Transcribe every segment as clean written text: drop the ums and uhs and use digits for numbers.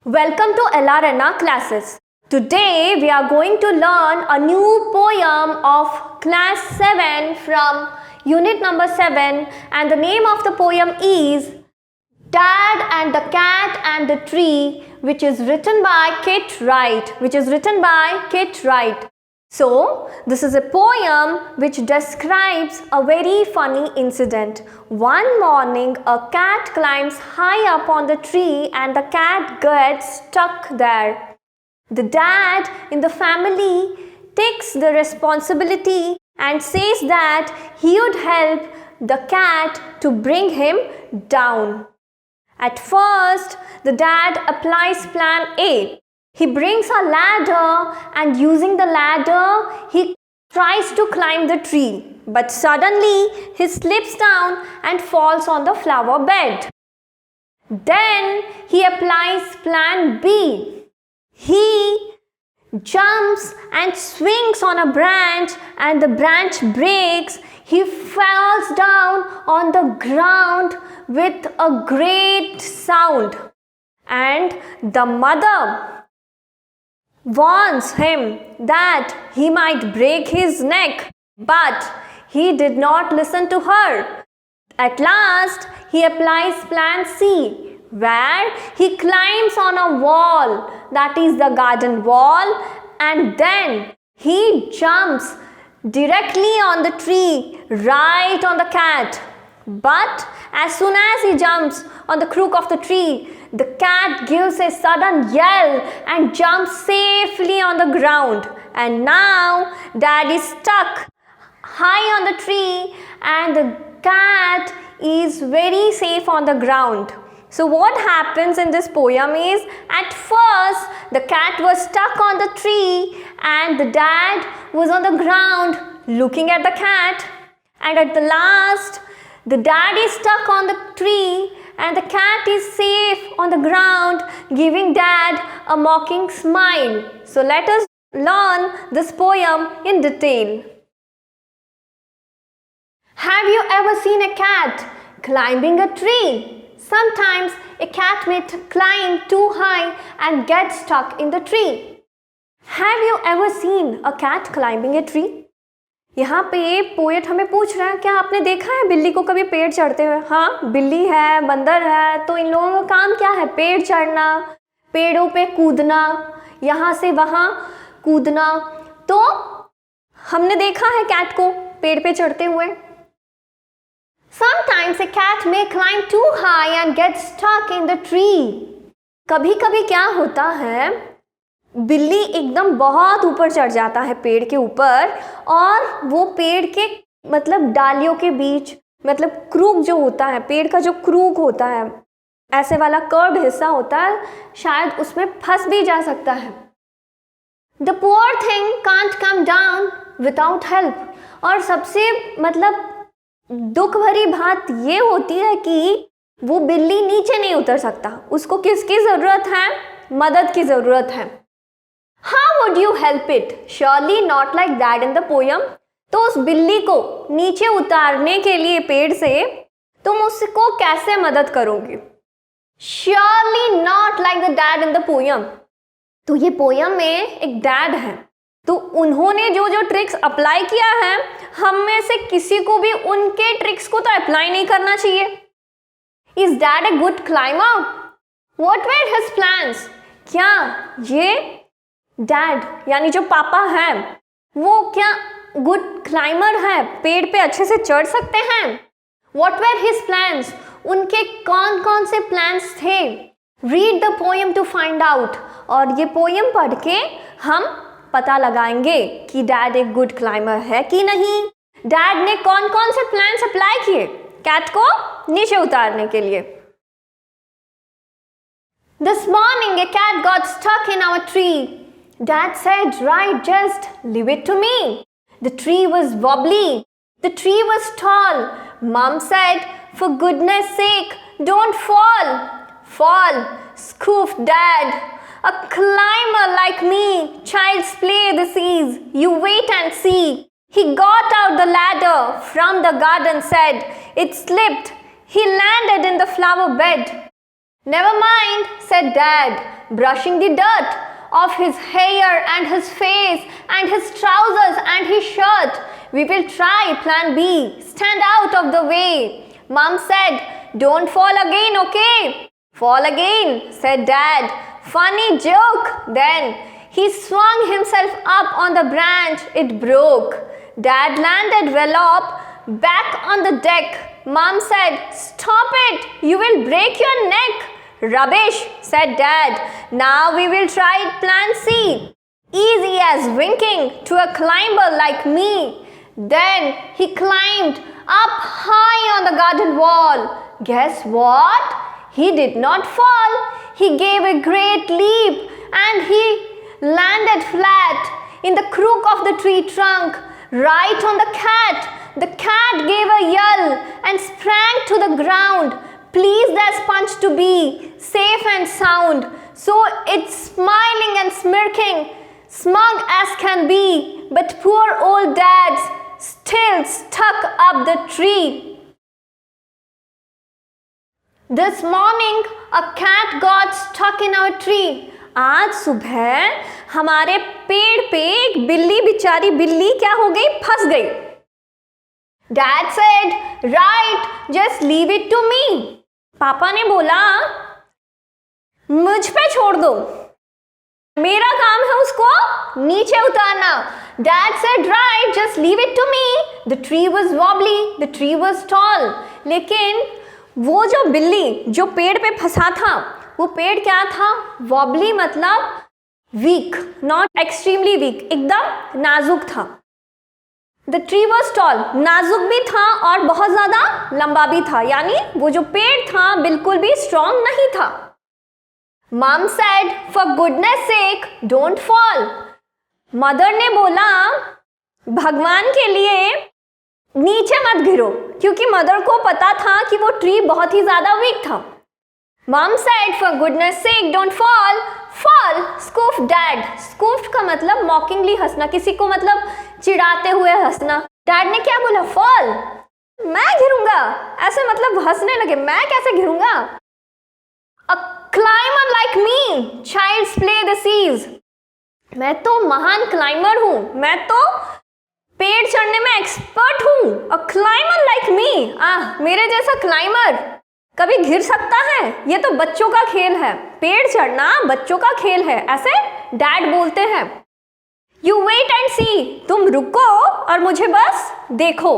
Welcome to LRNR classes. Today we are going to learn a new poem of class 7 from unit number 7, and the name of the poem is Dad and the Cat and the Tree, which is written by Kit Wright. So, this is a poem which describes a very funny incident. One morning, a cat climbs high up on the tree and the cat gets stuck there. The dad in the family takes the responsibility and says that he would help the cat to bring him down. At first, the dad applies plan A. He brings a ladder and using the ladder, he tries to climb the tree. But suddenly, he slips down and falls on the flower bed. Then, he applies plan B. He jumps and swings on a branch and the branch breaks. He falls down on the ground with a great sound. And the mother warns him that he might break his neck, but he did not listen to her. At last, he applies plan C, where he climbs on a wall, that is the garden wall, and then he jumps directly on the tree, right on the cat. But as soon as he jumps on the crook of the tree, the cat gives a sudden yell and jumps safely on the ground. And now Dad is stuck high on the tree and the cat is very safe on the ground. So what happens in this poem is, at first the cat was stuck on the tree and the dad was on the ground looking at the cat, and at the last the dad is stuck on the tree and the cat is safe on the ground, giving dad a mocking smile. So let us learn this poem in detail. Have you ever seen a cat climbing a tree? Sometimes a cat may climb too high and get stuck in the tree. Have you ever seen a cat climbing a tree? यहाँ पे poet हमें पूछ रहा है, क्या आपने देखा है बिल्ली को कभी पेड़ चढ़ते हुए? हाँ, बिल्ली है, बंदर है, तो इन लोगों का काम क्या है? पेड़ चढ़ना, पेड़ों पे कूदना, यहाँ से वहाँ कूदना. तो हमने देखा है कैट को पेड़ पे चढ़ते हुए. Sometimes a cat may climb too high and get stuck in the tree. कभी-कभी क्या होता है, बिल्ली एकदम बहुत ऊपर चढ़ जाता है पेड़ के ऊपर और वो पेड़ के डालियों के बीच क्रूक जो होता है, पेड़ का जो क्रूक होता है, ऐसे वाला कर्व्ड हिस्सा होता है, शायद उसमें फंस भी जा सकता है. The poor thing can't come down without help. और सबसे दुख भरी बात ये होती है कि वो बिल्ली नीचे नहीं उतर सकता. उसको किसकी ज़रूरत है? मदद की ज़रूरत है. How would you help it? Surely not like that in the poem. तो उस बिल्ली को नीचे उतारने के लिए पेड़ से तुम उसको कैसे मदद करोगे? Surely not like the dad in the poem. तो ये पोयम में एक डैड है, तो उन्होंने जो जो ट्रिक्स अप्लाई किया है, हम में से किसी को भी उनके ट्रिक्स को तो अप्लाई नहीं करना चाहिए. Is dad a good climber? What were his plans? क्या ये डैड यानी जो पापा हैं वो क्या गुड क्लाइंबर है? पेड़ पे अच्छे से चढ़ सकते हैं? What were his plans? उनके कौन कौन से प्लान्स थे? Read the poem to find out. और ये पोएम पढ़ के हम पता लगाएंगे कि डैड एक गुड क्लाइंबर है कि नहीं. डैड ने कौन कौन से प्लान्स अप्लाई किए कैट को नीचे उतारने के लिए. This morning a cat got stuck in our tree. Dad said, right, just leave it to me. The tree was wobbly. The tree was tall. Mom said, for goodness sake, don't fall. Fall, scoffed Dad. A climber like me, child's play this is. You wait and see. He got out the ladder from the garden, said. It slipped. He landed in the flower bed. Never mind, said Dad, brushing the dirt off his hair and his face and his trousers and his shirt. We will try plan B. Stand out of the way. Mom said, don't fall again, okay? Fall again, said Dad. Funny joke. Then he swung himself up on the branch. It broke. Dad landed well up back on the deck. Mom said, stop it. You will break your neck. Rubbish, said Dad. Now we will try plan C. Easy as winking to a climber like me. Then he climbed up high on the garden wall. Guess what? He did not fall. He gave a great leap and he landed flat in the crook of the tree trunk, right on the cat. The cat gave a yell and sprang to the ground, pleased as Punch to be, safe and sound. So it's smiling and smirking, smug as can be, but poor old Dad's still stuck up the tree. This morning a cat got stuck in our tree. आज सुबह हमारे पेड़ पे एक बिल्ली, बेचारी बिल्ली क्या हो गई, फंस गई. Dad said, right, just leave it to me. पापा ने बोला, मुझ पे छोड़ दो, मेरा काम है उसको नीचे उतारना. Dad said, right, just leave it to me. The tree was wobbly, the tree was tall. लेकिन वो जो बिल्ली जो पेड़ पे फंसा था, वो पेड़ क्या था? wobbly मतलब weak, not extremely weak, एकदम नाजुक था. The tree was tall, नाजुक भी था और बहुत ज़्यादा लंबा भी था, यानी वो जो पेड़ था बिल्कुल भी strong नहीं था. Mom said, for goodness sake, don't fall. Mother ने बोला, भगवान के लिए नीचे मत गिरो, क्योंकि मदर को पता था कि वो ट्री बहुत ही ज़्यादा वीक था. Mom said, for goodness sake, don't fall. Fall, scoffed Dad. Scoffed का मतलब mockingly हंसना, किसी को मतलब चिढ़ाते हुए हंसना. Dad ने क्या बोला? Fall. मैं गिरूंगा, ऐसे मतलब हंसने लगे, मैं कैसे गिरूंगा? A climber like me, child's play the seas. मैं तो महान क्लाइंबर हूँ, मैं तो पेड़ चढ़ने में एक्सपर्ट हूँ. A climber like me, मेरे जैसा क्लाइंबर कभी गिर सकता है? ये तो बच्चों का खेल है, पेड़ चढ़ना बच्चों का खेल है, ऐसे डैड बोलते हैं. You wait and see, तुम रुको और मुझे बस देखो.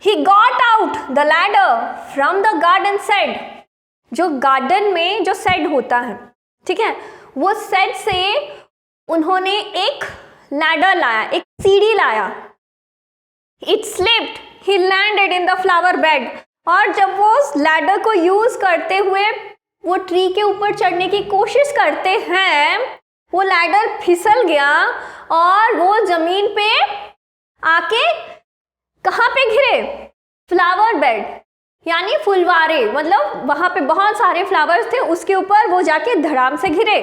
He got out the ladder from the garden shed. जो गार्डन में जो शेड होता है, ठीक है, वो शेड से उन्होंने एक लैडर लाया, एक सीढ़ी लाया. It slipped, he landed in the flower bed. और जब वो उस लैडर को यूज करते हुए वो ट्री के ऊपर चढ़ने की कोशिश करते हैं, वो लैडर फिसल गया और वो जमीन पे आके कहाँ पे घिरे? फ्लावर बेड, यानी फुलवारे, मतलब वहां पे बहुत सारे फ्लावर्स थे, उसके ऊपर वो जाके धड़ाम से घिरे.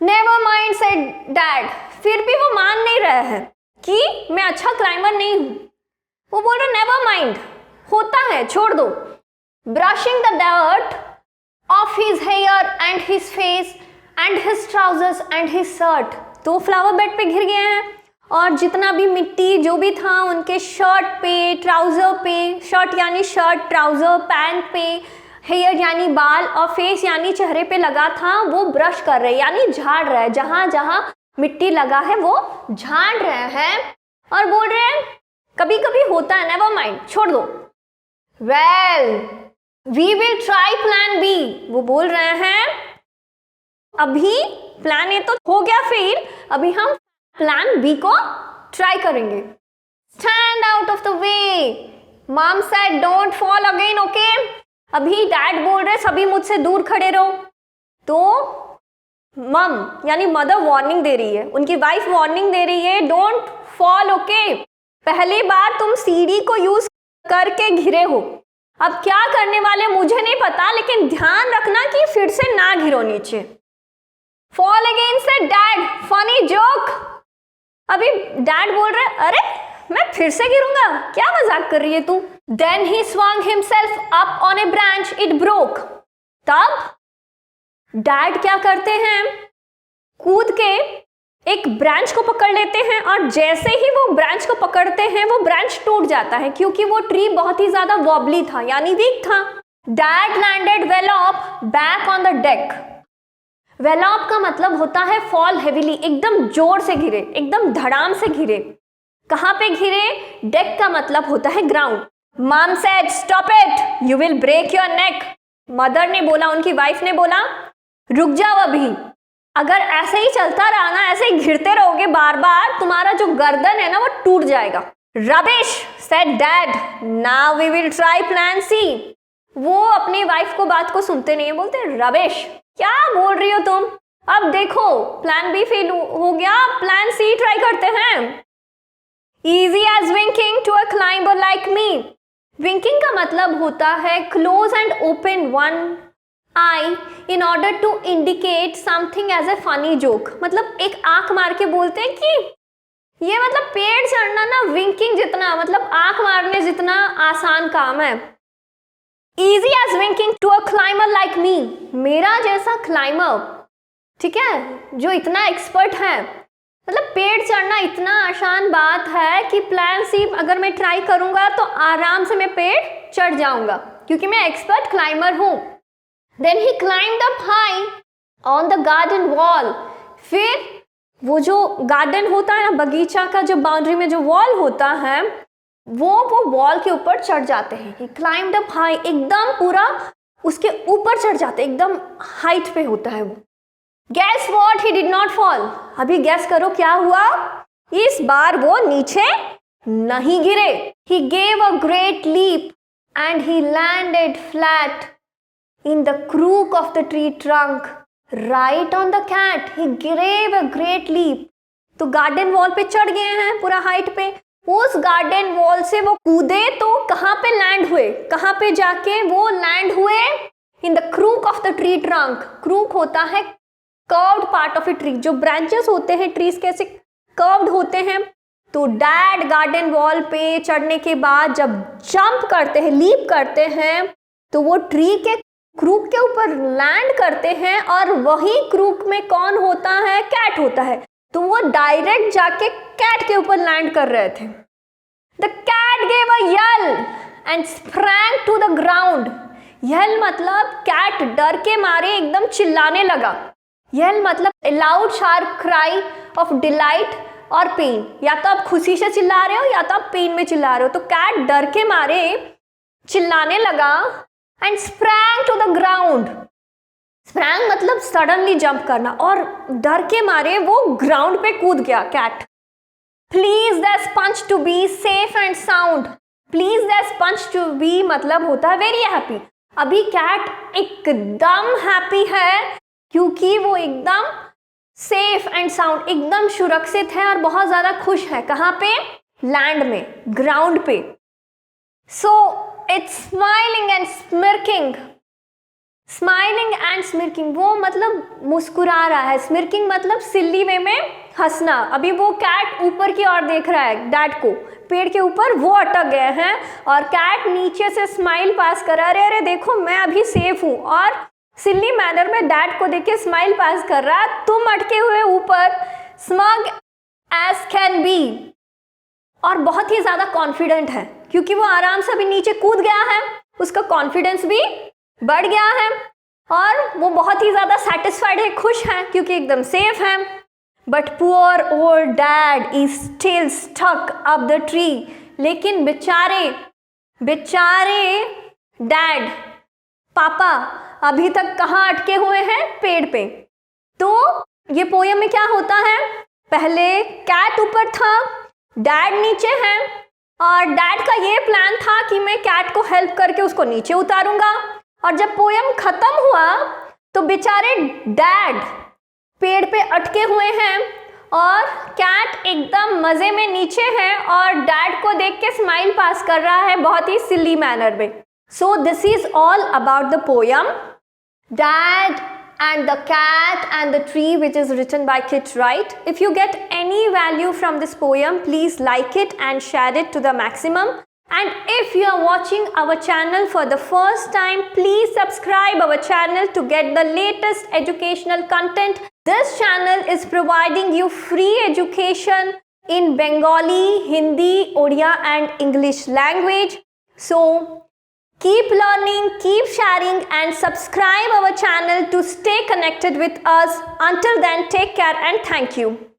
Never mind said dad. फिर भी वो मान नहीं रहे हैं कि मैं अच्छा क्लाइंबर नहीं हूं. वो बोल रहे नेवर माइंड, होता है, छोड़ दो. Brushing the dirt off his hair and his face and his trousers and his shirt. तो फ्लावर बेड पे घिर गए हैं और जितना भी मिट्टी जो भी था उनके शर्ट पे, ट्राउजर पे, शर्ट यानी शर्ट, ट्राउजर, पैंट पे, हेयर यानी बाल और फेस यानी चेहरे पे लगा था, वो ब्रश कर रहे, यानी झाड़ रहे, जहां जहां मिट्टी लगा है वो झाड़ रहे हैं और बोल रहे हैं कभी कभी होता है, नेवर माइंड, छोड़ दो. Well we will try plan B. वो बोल रहे हैं अभी प्लान ए तो हो गया फेल, अभी हम प्लान बी को ट्राई करेंगे. Stand out of the way. Mom said don't fall again, okay. अभी डैड बोल रहे सभी मुझसे दूर खड़े रहो. तो मम यानी मदर वार्निंग दे रही है, उनकी वाइफ वार्निंग दे रही है, डोंट फॉल, ओके. पहली बार तुम सीढ़ी को यूज करके घिरे हो, अब क्या करने वाले मुझे नहीं पता, लेकिन ध्यान रखना कि फिर से ना गिरो नीचे. Fall again said dad, funny joke. अभी डैड बोल रहे अरे मैं फिर से गिरूंगा, क्या मजाक कर रही है तू? Then he swung himself up on a branch. It broke. तब डैड क्या करते हैं, कूद के एक ब्रांच को पकड़ लेते हैं और जैसे ही वो ब्रांच को पकड़ते हैं वो ब्रांच टूट जाता है क्योंकि वो ट्री बहुत ही ज्यादा वॉबली था यानी वीक था. Dad landed wallop back on the deck. Wallop का मतलब होता है फॉल हेवीली, एकदम जोर से गिरे, एकदम धड़ाम से गिरे. कहाँ पे गिरे? डेक का मतलब होता है ground. Mom said stop it, you will break your neck. Mother ने बोला, उनकी वाइफ ने बोला रुक जाओ अभी, अगर ऐसे ही चलता रहा ना, ऐसे ही घिरते रहोगे बार बार, तुम्हारा जो गर्दन है ना वो टूट जाएगा. Rubbish said dad, now we will try plan C. वो अपनी वाइफ को बात को सुनते नहीं है, बोलते रबिश क्या बोल रही हो तुम, अब देखो प्लान बी फेल हो गया, प्लान सी ट्राई करते हैं. Easy as winking to a climber like me. Winking का मतलब होता है close and open one eye in order to indicate something as a funny joke. मतलब एक आंख मार के बोलते हैं कि ये मतलब पेड़ चढ़ना ना winking जितना, मतलब आंख मारने जितना आसान काम है. Easy as winking to a climber like me. मेरा जैसा climber, ठीक है, जो इतना एक्सपर्ट है, मतलब पेड़ चढ़ना इतना आसान बात है कि प्लान सी अगर मैं ट्राई करूंगा तो आराम से मैं पेड़ चढ़ जाऊंगा क्योंकि मैं एक्सपर्ट क्लाइंबर हूं. Then he climbed up high on the garden wall. फिर वो जो गार्डन होता है ना, बगीचा का जो बाउंड्री में जो वॉल होता है, वो वॉल के ऊपर चढ़ जाते हैं. ही क्लाइम्ड अप हाई, एकदम पूरा उसके ऊपर चढ़ जाते हैं, एकदम हाइट पे होता है वो. Guess what? He did not fall. अभी गैस करो क्या हुआ, इस बार वो नीचे नहीं गिरे. He gave a great leap and he landed flat in the crook of the tree trunk right on the cat. He gave a great leap. तो गार्डन वॉल पे चढ़ गए हैं पूरा हाइट पे, उस गार्डन वॉल से वो कूदे तो कहाँ पे लैंड हुए, कहाँ पे जाके वो लैंड हुए? In the crook of the tree trunk. Crook होता है curved part of a tree, जो ब्रांचेस होते हैं ट्रीज के ऐसे कर्व्ड होते हैं. तो डैड गार्डन वॉल पे चढ़ने के बाद जब जंप करते हैं, लीप करते हैं, तो वो ट्री के क्रूक के ऊपर लैंड करते हैं और वही क्रूक में कौन होता है? कैट होता है. तो वो डायरेक्ट जाके कैट के ऊपर लैंड कर रहे थे. The cat gave a yell and sprang to the ground. Yell मतलब कैट डर के मारे एकदम चिल्लाने लगा. येल मतलब a loud sharp cry of delight और पेन. या तो आप खुशी से चिल्ला रहे हो या तो आप पेन में चिल्ला रहे हो. तो कैट डर के मारे चिल्लाने लगा. And sprang to the ground. sprang मतलब सडनली जंप करना, और डर के मारे वो ग्राउंड पे कूद गया cat. Please the sponge to be safe and sound. Please the sponge to be मतलब होता है वेरी हैप्पी. अभी कैट एकदम हैप्पी है क्योंकि वो एकदम सेफ एंड साउंड, एकदम सुरक्षित है और बहुत ज्यादा खुश है. कहाँ पे? लैंड में, ग्राउंड पे. So it's smiling and smirking. Smiling and smirking वो मतलब मुस्कुरा रहा है. स्मिर्किंग मतलब सिल्ली वे में हंसना. अभी वो कैट ऊपर की ओर देख रहा है डैड को, पेड़ के ऊपर वो अटक गए हैं और कैट नीचे से स्माइल पास कर रहा है, अरे देखो मैं अभी सेफ हूँ, और सिल्ली मैनर में डैड को देख के स्माइल पास कर रहा है. तुम अटके हुए ऊपर, स्मग एज कैन बी, और बहुत ही ज्यादा कॉन्फिडेंट है क्योंकि वो आराम से अभी नीचे कूद गया है, उसका कॉन्फिडेंस भी बढ़ गया है और वो बहुत ही ज्यादा सेटिस्फाइड है, खुश है क्योंकि एकदम सेफ है. But poor old dad is still stuck up the tree. लेकिन बेचारे डैड, पापा अभी तक कहाँ अटके हुए हैं? पेड़ पे. तो ये पोयम में क्या होता है? पहले कैट ऊपर था, डैड नीचे है, और डैड का ये प्लान था कि मैं कैट को हेल्प करके उसको नीचे उतारूंगा. और जब पोयम खत्म हुआ तो बेचारे डैड पेड़ पे अटके हुए हैं और कैट एकदम मजे में नीचे है और डैड को देख के स्माइल पास कर रहा है बहुत ही सिली मैनर में. So this is all about the poem Dad and the Cat and the Tree, which is written by Kit Wright. If you get any value from this poem, please like it and share it to the maximum. And if you are watching our channel for the first time, please subscribe our channel to get the latest educational content. This channel is providing you free education in Bengali, Hindi, Odia and English language. So keep learning, keep sharing and subscribe our channel to stay connected with us. Until then, take care and thank you.